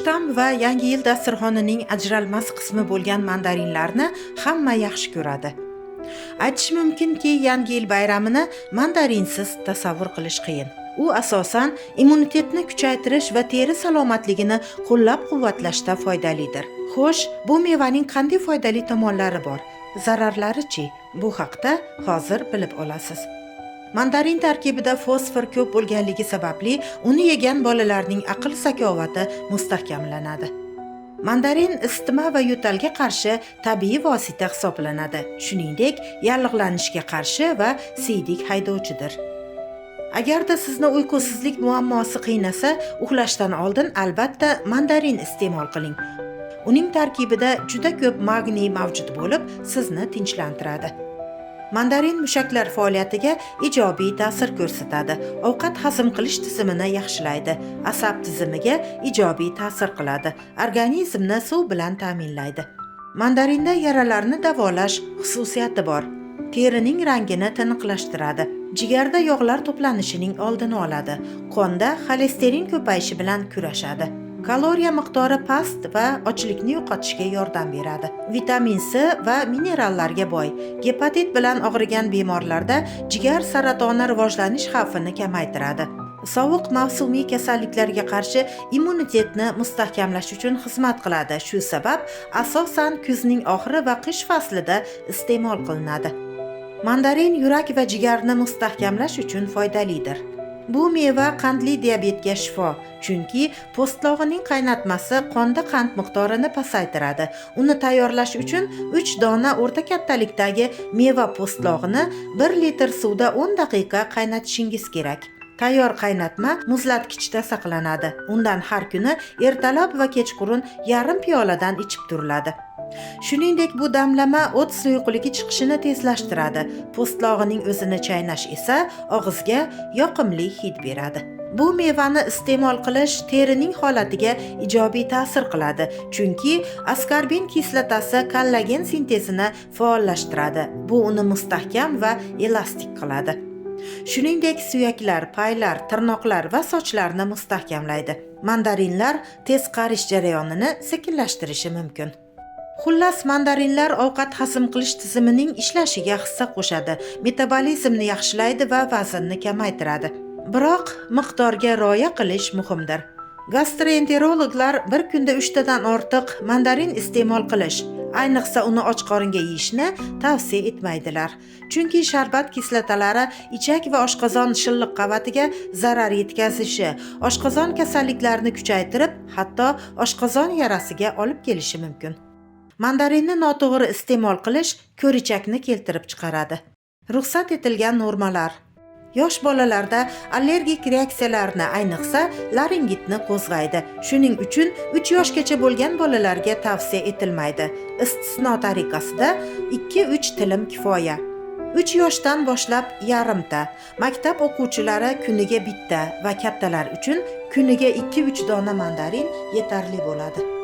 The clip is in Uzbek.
Xushta'm va Yangi yil dasturxonining ajralmas qismi bo'lgan mandarinlarni hamma yaxshi ko'radi. Aytish mumkinki, Yangi yil bayramini mandarinsiz tasavvur qilish qiyin. U asosan immunitetni kuchaytirish va teri salomatligini qo'llab-quvvatlashda foydalidir. Xo'sh, bu mevaning qanday foydali tomonlari bor? Zararlari-chi? Bu haqda hozir bilib olasiz. Mandarin tarkibida fosfor ko'p bo'lganligi sababli uni yegan bolalarning aql sakovati mustahkamlanadi. Mandarin isitma va yo'talga qarshi tabiiy vosita hisoblanadi. Shuningdek, yallig'lanishga qarshi va siydik haydovchidir. Agarda sizni uyqusizlik muammosi qiynasa, uxlashdan oldin albatta mandarin iste'mol qiling. Uning tarkibida juda ko'p magniy mavjud bo'lib, sizni tinchlantiradi. Mandarin mushaklar faoliyatiga ijobiy ta'sir ko'rsatadi. Ovqat hazm qilish tizimini yaxshilaydi. Asab tizimiga ijobiy ta'sir qiladi. Organizmni suv bilan ta'minlaydi. Mandarinda yaralarni davolash xususiyati bor. Terining rangini tiniqlashtiradi. Jigarda yog'lar to'planishining oldini oladi. Qonda xolesterin ko'payishi bilan kurashadi. Kaloriya miqdori past va ochlikni yo'qotishga yordam beradi. Vitamin C va minerallarga boy. Gepatit bilan og'rigan bemorlarda jigar saratoni rivojlanish xavfini kamaytiradi. Sovuq mavsumiy kasalliklarga qarshi immunitetni mustahkamlash uchun xizmat qiladi. Shu sabab asosan kuzning oxiri va qish faslida iste'mol qilinadi. Mandarin yurak va jigarni mustahkamlash uchun foydalidir. Bu meva qandli diabetga shifo, chunki po'stlog'ining qaynatmasi qonda qand miqdorini pasaytiradi. Uni tayyorlash uchun 3 dona o'rta kattalikdagi meva po'stlog'ini 1 litr suvda 10 daqiqa qaynatishingiz kerak. Tayyor qaynatma muzlatgichda saqlanadi. Undan har kuni ertalab va kechqurun yarim piyoladan ichib turiladi. Shuningdek, bu damlama o't suyuqligi chiqishini tezlashtiradi. Po'stlog'ining o'zini chaynash esa og'izga yoqimli hid beradi. Bu mevani iste'mol qilish terining holatiga ijobiy ta'sir qiladi, chunki askorbin kislotasi kollagen sintezini faollashtiradi. Bu uni mustahkam va elastik qiladi. Shuningdek, suyaklar, paylar, tirnoqlar va sochlarni mustahkamlaydi. Mandarinlar tez qarish jarayonini sekinlashtirishi mumkin. Xullas, mandarinlar ovqat hazm qilish tizimining ishlashiga hissa qo'shadi, metabolizmni yaxshilaydi va vaznni kamaytiradi. Biroq miqdorga rioya qilish muhimdir. Gastroenterologlar bir kunda 3 tadan ortiq mandarin iste'mol qilish, ayniqsa uni och qoringa yeyishni tavsiya etmaydilar. Chunki sharbat kislotalari ichak va oshqozon shilliq qavatiga zarar yetkazishi, oshqozon kasalliklarini kuchaytirib, hatto oshqozon yarasiga olib kelishi mumkin. Mandarinni noto'g'ri iste'mol qilish ko'richakni keltirib chiqaradi. Ruxsat etilgan normalar. Yosh bolalarda allergik reaksiyalarni, ayniqsa laringitni qo'zg'aydi. Shuning uchun 3 yoshgacha bo'lgan bolalarga tavsiya etilmaydi. Istisno tariqasida 2-3 tilim kifoya. 3 yoshdan boshlab yarimta, maktab o'quvchilari kuniga bitta va kattalar uchun kuniga 2-3 dona mandarin yetarli bo'ladi.